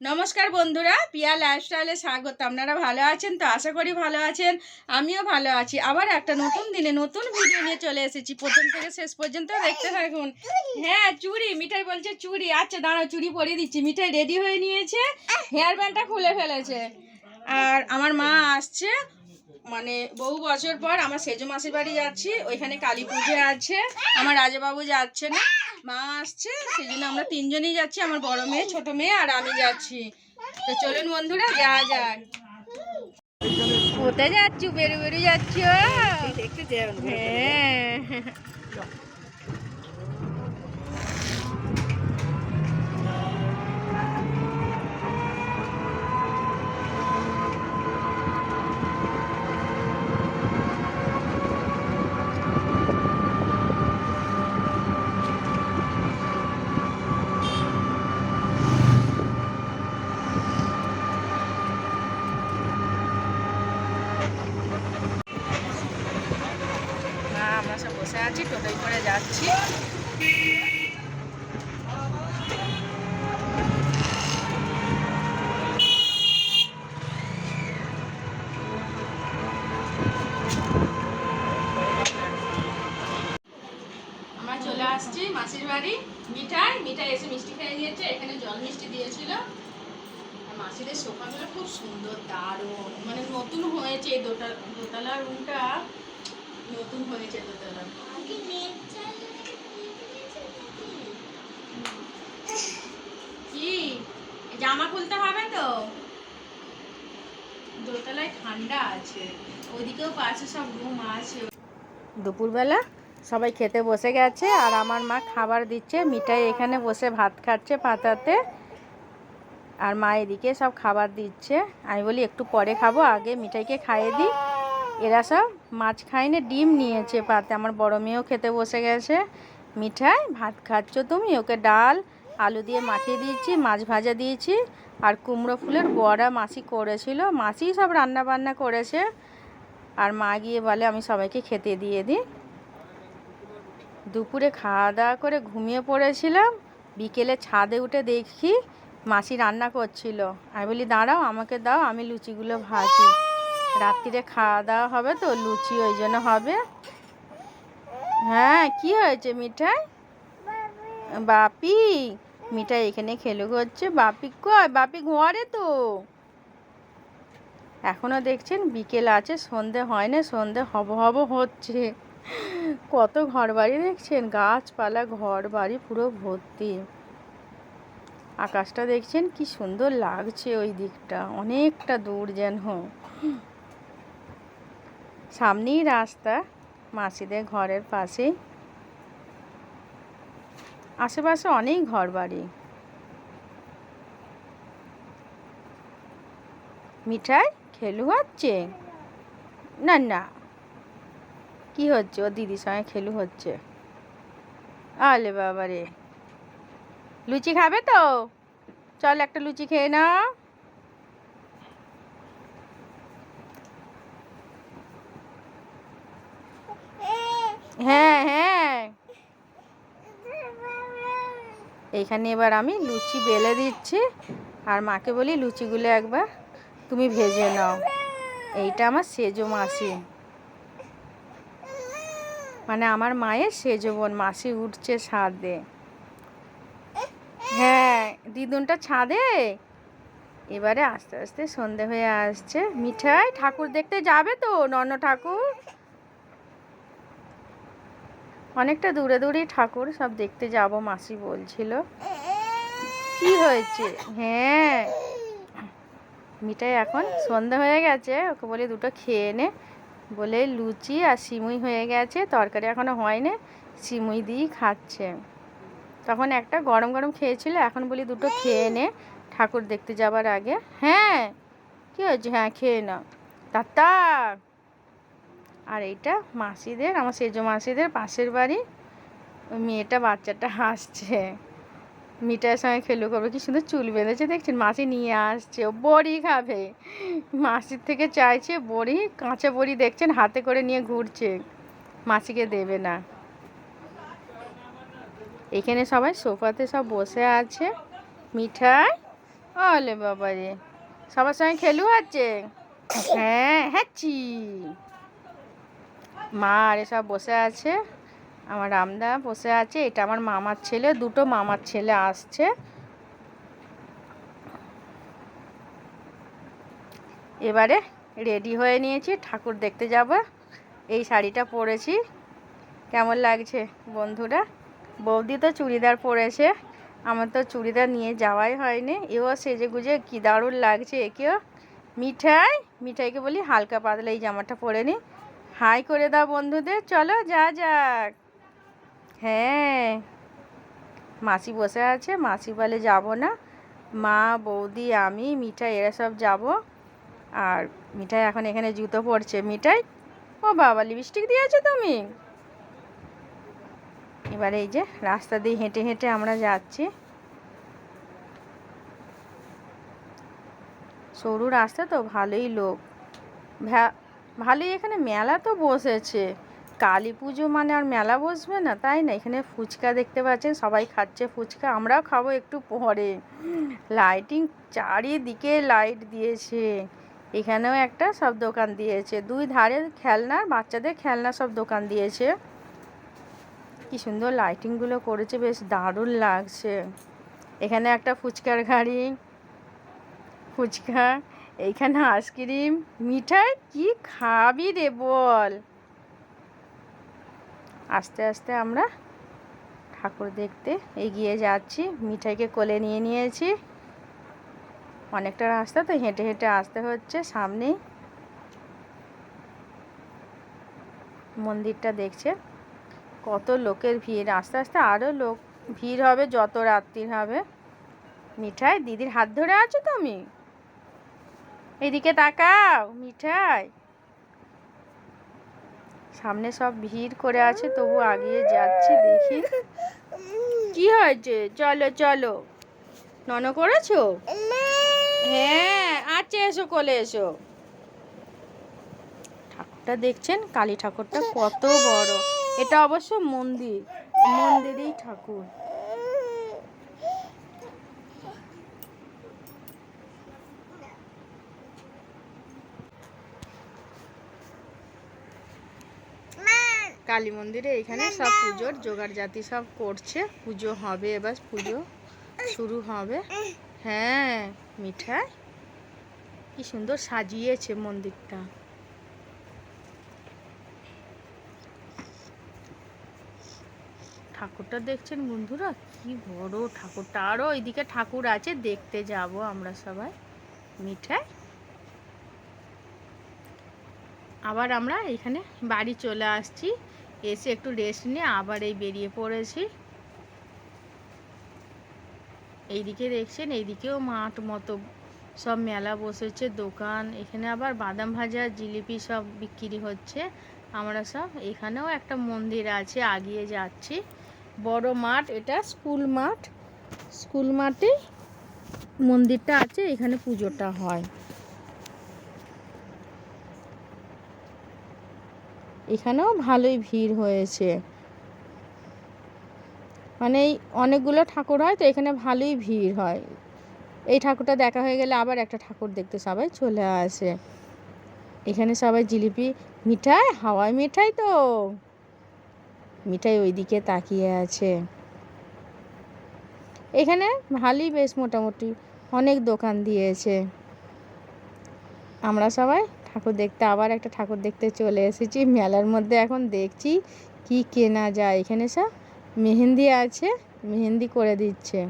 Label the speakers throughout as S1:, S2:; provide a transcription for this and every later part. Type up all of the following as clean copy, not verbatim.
S1: নমস্কার বন্ধুরা, পিয়া লাইফস্টাইলে স্বাগত। আপনারা ভালো আছেন তো? আশা করি ভালো আছেন। আমিও ভালো আছি। আবার একটা নতুন দিনে নতুন ভিডিও নিয়ে চলে এসেছি। প্রথম থেকে শেষ পর্যন্ত দেখতে থাকুন। হ্যাঁ, চুড়ি মিঠাই বলছে চুড়ি। আচ্ছা দাঁড়াও, চুড়ি পরিয়ে দিচ্ছি। মিঠাই রেডি হয়ে নিয়েছে, হেয়ার ব্যান্ডটা খুলে ফেলেছে। আর আমার মা আসছে, মানে বহু বছর পর আমার সেজো মাসির বাড়ি যাচ্ছি। ওইখানে কালী পুজো আছে, আমার রাজাবাবু যাচ্ছে না, মা আসছে, সেই জন্য আমরা তিনজনই যাচ্ছি। আমার বড় মেয়ে, ছোট মেয়ে আর আমি যাচ্ছি। তো চলুন বন্ধুরা, যাওয়া যাক। কোথায় যাচ্ছ? বেরু বেরু যাচ্ছ? হ্যাঁ, আমরা সব বসে আছি, টোটোয় করে যাচ্ছি। আমরা চলে আসছি মাসির বাড়ি। মিঠাই মিঠাই এসে মিষ্টি খেয়ে নিয়েছে। এখানে জল মিষ্টি দিয়েছিল। মাসিদের সোফাগুলো খুব সুন্দর, দারুণ, মানে নতুন হয়েছে। এই দোতলা রুমটা নতুন হয়েছে। দোতলা কি জামা খুলতে হবে তো? দোতলায় ঠান্ডা আছে, ওইদিকেও পাশে সব রুম আছে। দুপুরবেলা সবাই খেতে বসে গেছে আর আমার মা খাবার দিচ্ছে। মিঠাই এখানে বসে ভাত খাচ্ছে পাতাতে, আর মা এদিকে সব খাবার দিচ্ছে। আমি বলি একটু পরে খাবো, আগে মিঠাইকে খাইয়ে দিই। এরা সব মাছ খায়নি, ডিম নিয়েছে পাতে। আমার বড় মেয়েও খেতে বসে গেছে। মিঠাই ভাত খাচ্ছ তুমি? ওকে ডাল আলু দিয়ে মাখিয়ে দিয়েছি, মাছ ভাজা দিয়েছি, আর কুমড়ো ফুলের বড়া মাসি করেছিল। মাসি সব রান্না বান্না করেছে। আর মা গিয়ে বলে আমি সবাইকে খেতে দিয়ে দিই। দুপুরে খাওয়া দাওয়া করে ঘুমিয়ে পড়েছিলাম। বিকেলে ছাদে উঠে দেখি মাসি রান্না করছিল। আমি বলি দাঁড়াও, আমাকে দাও, আমি লুচিগুলো ভাজি। রাত্রিরে খাওয়া দাওয়া হবে তো, লুচি ওই জন্য হবে। হ্যাঁ, কি হয়েছে মিঠাই? বাপি, মিঠাই এখানে খেলু করছে। বাপি কয়? বাপি ঘরে তো। এখনও দেখছেন বিকেল আছে, সন্ধে হয় না, সন্ধে হব হব হচ্ছে। কত ঘর বাড়ি দেখছেন, গাছপালা, ঘর বাড়ি পুরো ভর্তি। আকাশটা দেখছেন কি সুন্দর লাগছে, ওই দিকটা অনেকটা দূর যেন। সামনেই রাস্তা, মাসিদের ঘরের পাশেই। আশেপাশে অনেক ঘর বাড়ি। মিঠাই খেলু হচ্ছে? না না, কি হচ্ছে? ও দিদির সঙ্গে খেলু হচ্ছে। আলে বাবা রে, লুচি খাবে তো? চল একটা লুচি খেয়ে নাও। হ্যাঁ হ্যাঁ, এইখানে এবার আমি লুচি বেলে দিচ্ছি। আর মাকে বলি লুচিগুলো একবার তুমি ভেজে নাও। এইটা আমার সেজো মাসি, মানে আমার মায়ের সেজো বোন। মাসি উঠছে ছাদে। হ্যাঁ, দিদুনটা ছাদে। এবারে আস্তে আস্তে সন্ধে হয়ে আসছে। মিঠাই ঠাকুর দেখতে যাবে তো? নন ঠাকুর অনেকটা দূরে দূরেই ঠাকুর, সব দেখতে যাব মাসি বলছিল। কি হয়েছে? হ্যাঁ, মিঠাই এখন সন্ধে হয়ে গেছে, ওকে বলি দুটো খেয়ে নে। বলে লুচি আর সিমুই হয়ে গেছে, তরকারি এখনও হয়নি, সিমুই দিয়েই খাচ্ছে। তখন একটা গরম গরম খেয়েছিল, এখন বলি দুটো খেয়ে নে ঠাকুর দেখতে যাবার আগে। হ্যাঁ, কী হয়েছে? হ্যাঁ খেয়ে নাও তাতা। আর এইটা মাসিদের, আমার সেজো মাসিদের পাশের বাড়ি। ওই মেয়েটা বাচ্চাটা হাসছে, মিঠাইয়ের সঙ্গে খেলু করবে। কি সুন্দর চুল বেঁধেছে দেখছেন। মাসি নিয়ে আসছে, ও বড়ি খাবে। মাসির থেকে চাইছে বড়ি, কাঁচা বড়ি দেখছেন হাতে করে নিয়ে ঘুরছে, মাসিকে দেবে না। এখানে সবাই সোফাতে সব বসে আছে। মিঠাই ওলে বাবা রে, সবার সঙ্গে খেলু আছে। হ্যাঁ হ্যাঁ চি মা আর এসব বসে আছে, আমার রামদা বসে আছে, এটা আমার মামার ছেলে, দুটো মামার ছেলে আসছে। এবারে রেডি হয়ে নিয়েছি, ঠাকুর দেখতে যাব। এই শাড়িটা পরেছি, কেমন লাগছে বন্ধুরা? বৌদি তো চুড়িদার পরেছে, আমার তো চুড়িদার নিয়ে যাওয়াই হয়নি। এও সেজে গুজে কী দারুণ লাগছে একেও। মিঠাইকে বলি হালকা পাতলা এই জামাটা পরে নি। হাই করে দাও বন্ধুদের, চলো যা যাক। হ্যাঁ, মাসি বসে আছে, মাসি বলে যাব না, মা বৌদি আমি মিঠাই এরা সব যাব। আর মিঠাই এখন এখানে জুতো পরছে। মিঠাই, ও বাবা লিপস্টিক দিয়েছো তুমি? এবারে এই যে রাস্তা দিয়ে হেঁটে হেঁটে আমরা যাচ্ছি, সরু রাস্তা তো, ভালোই লোক, ভালোই। এখানে মেলা তো বসেছে, কালী পুজো মানে আর মেলা বসবে না, তাই না? এখানে ফুচকা দেখতে পাচ্ছেন, সবাই খাচ্ছে ফুচকা, আমরাও খাবো একটু পরে। লাইটিং চারিদিকে লাইট দিয়েছে, এখানেও একটা সব দোকান দিয়েছে, দুই ধারে খেলনার, বাচ্চাদের খেলনা সব দোকান দিয়েছে। কি সুন্দর লাইটিংগুলো করেছে, বেশ দারুণ লাগছে। এখানে একটা ফুচকার গাড়ি, ফুচকা, এইখানে আইসক্রিম। মিঠাই কি খাবি রে বল? আস্তে আস্তে আমরা ঠাকুর দেখতে এগিয়ে যাচ্ছি, মিঠাইকে কোলে নিয়ে নিয়েছি। অনেকটা রাস্তা তো, হেঁটে হেঁটে আসতে হচ্ছে। সামনেই মন্দিরটা দেখছে, কত লোকের ভিড়, আস্তে আস্তে আরও লোক ভিড় হবে যত রাত্রির হবে। মিঠাই দিদির হাত ধরে আছো তুমি? এদিকে তাকাও মিঠাই, সামনে সব ভিড় করে আছে, তবু আগিয়ে যাচ্ছি, দেখি কি হয়েছে। চলো চলো, নন করেছো? হ্যাঁ আচ্ছা, এসো কোলে এসো। ঠাকুরটা দেখছেন, কালী ঠাকুরটা কত বড়। এটা অবশ্য মন্দির, মন্দিরেই ঠাকুর। কালী মন্দিরে এখানে সব পুজোর জোগাড় জাতি সব করছে, পুজো হবে, এবার পুজো শুরু হবে। হ্যাঁ মিঠাই, কি সুন্দর সাজিয়েছে মন্দিরটা। ঠাকুরটা দেখছেন বন্ধুরা, কি বড় ঠাকুরটা। আরও ওইদিকে ঠাকুর আছে, দেখতে যাব আমরা সবাই। মিঠাই, আবার আমরা এখানে বাড়ি চলে আসছি, এসে একটু রেস্ট নিয়ে আবার এই বেরিয়ে পড়েছি। এইদিকে দেখছেন, এইদিকেও মাঠ মতো সব মেলা বসেছে, দোকান। এখানে আবার বাদাম ভাজা জিলিপি সব বিক্রি হচ্ছে। আমরা সব, এখানেও একটা মন্দির আছে, আগিয়ে যাচ্ছি। বড় মাঠ, এটা স্কুল মাঠ, স্কুল মাঠে মন্দিরটা আছে, এখানে পুজোটা হয়। এখানেও ভালোই ভিড় হয়েছে, মানে এই অনেকগুলো ঠাকুর হয় তো, এখানে ভালোই ভিড় হয়। এই ঠাকুরটা দেখা হয়ে গেলে আবার একটা ঠাকুর দেখতে সবাই চলে আসে। এখানে সবাই জিলিপি, মিঠাই, হাওয়াই মিঠাই তো। মিঠাই ওইদিকে তাকিয়ে আছে। এখানে ভালোই বেশ মোটামুটি অনেক দোকান দিয়েছে। আমরা সবাই ঠাকুর দেখতে, আবার একটা ঠাকুর দেখতে চলে এসেছি। মেলার মধ্যে এখন দেখছি কি কেনা যায়। এখানে সব মেহেন্দি আছে, মেহেন্দি করে দিচ্ছে।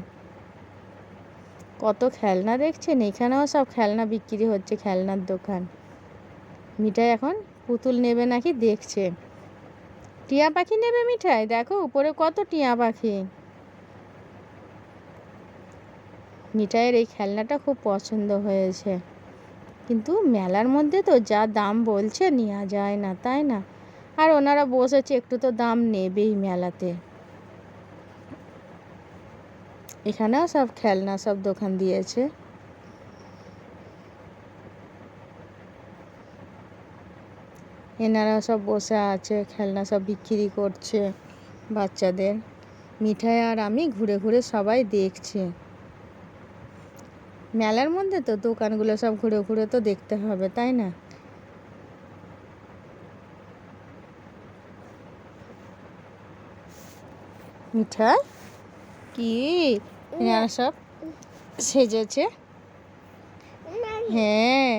S1: কত খেলনা দেখছেন, এখানেও সব খেলনা বিক্রি হচ্ছে, খেলনার দোকান। মিঠাই এখন পুতুল নেবে নাকি দেখছে। টিয়া পাখি নেবে মিঠাই, দেখো উপরে কত টিয়া পাখি। মিঠাইয়ের এই খেলনাটা খুব পছন্দ হয়েছে, কিন্তু মেলার মধ্যে তো যা দাম বলছে, নেওয়া যায় না, তাই না? আর ওনারা বসেছে, একটু তো দাম নেবেই মেলাতে। এখানেও সব খেলনা সব দোকান দিয়েছে। এনারা সব বসে আছে, খেলনা সব বিক্রি করছে বাচ্চাদের। মিঠাই আর আমি ঘুরে ঘুরে সবাই দেখছি। মেলার মধ্যে তো দোকানগুলো সব ঘুরে ঘুরে তো দেখতে হবে, তাই না? মিঠাই কি এনারা সব সেজেছে। হ্যাঁ,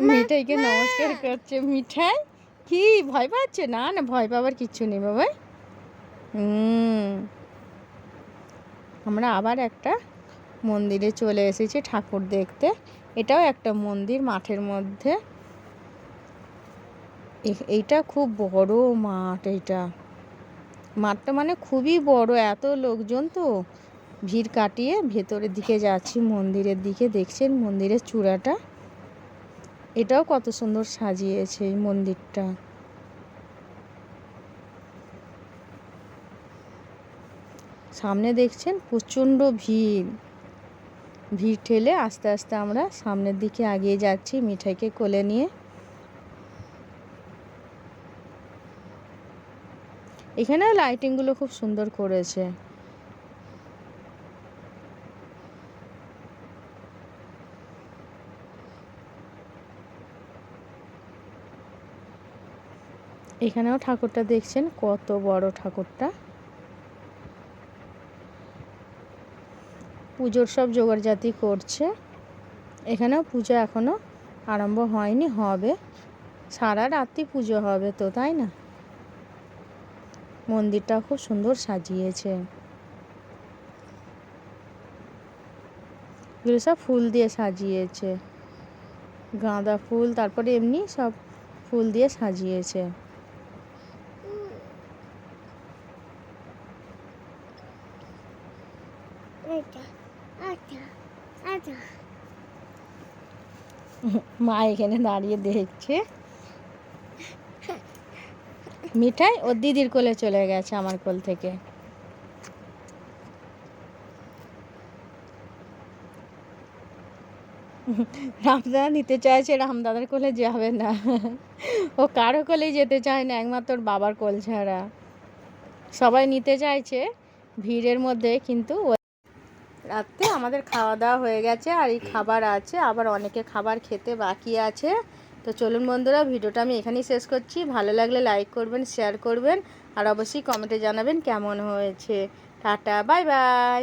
S1: মিঠাইকে নমস্কার করছে। মিঠাই কি ভয় পাচ্ছে? না না, ভয় পাবার কিচ্ছু নেই বাবা। আমরা আবার একটা মন্দিরে চলে এসেছি ঠাকুর দেখতে। এটাও একটা মন্দির মাঠের মধ্যে। এইটা খুব বড় মাঠ। মাঠটা মানে খুবই বড়, এত লোকজন তো ভিড় কাটিয়ে ভেতরের দিকে যাচ্ছি মন্দিরের দিকে। দেখছেন মন্দিরের চূড়াটা, এটাও কত সুন্দর সাজিয়েছে এই মন্দিরটা। সামনে দেখছেন প্রচণ্ড ভিড় ঠেলে আস্তে আস্তে আমরা সামনের দিকে এগিয়ে যাচ্ছি মিঠাইকে কোলে নিয়ে। এখানে লাইটিংগুলো খুব সুন্দর করেছে। এখানেও ঠাকুরটা দেখছেন কত বড় ঠাকুরটা। পুজোর সব জোগাড়জাতি করছে। এখানেও পুজো এখনো আরম্ভ হয়নি, হবে। সারা রাত্রি পুজো হবে তো, তাই না? মন্দিরটা খুব সুন্দর সাজিয়েছে। এগুলো সব ফুল দিয়ে সাজিয়েছে, গাঁদা ফুল, তারপরে এমনি সব ফুল দিয়ে সাজিয়েছে। মা এখানে দাঁড়িয়ে দেখছে। মিঠাই ওর দিদির কোলে চলে গেছে আমার কোল থেকে। রামদাদা নিতে চাইছে, রামদাদার কোলে যাবে না। ও কারো কোলেই যেতে চায় না, একমাত্র ওর বাবার কোল ছাড়া। সবাই নিতে চাইছে ভিড়ের মধ্যে, কিন্তু রাত্রে আমাদের খাওয়া দাওয়া হয়ে গেছে আর এই খাবার আছে, আবার অনেকে খাবার খেতে বাকি আছে। তো চলুন বন্ধুরা, ভিডিওটা আমি এখানেই শেষ করছি। ভালো লাগলে লাইক করবেন, শেয়ার করবেন, আর অবশ্যই কমেন্টে জানাবেন কেমন হয়েছে। Tata, bye bye.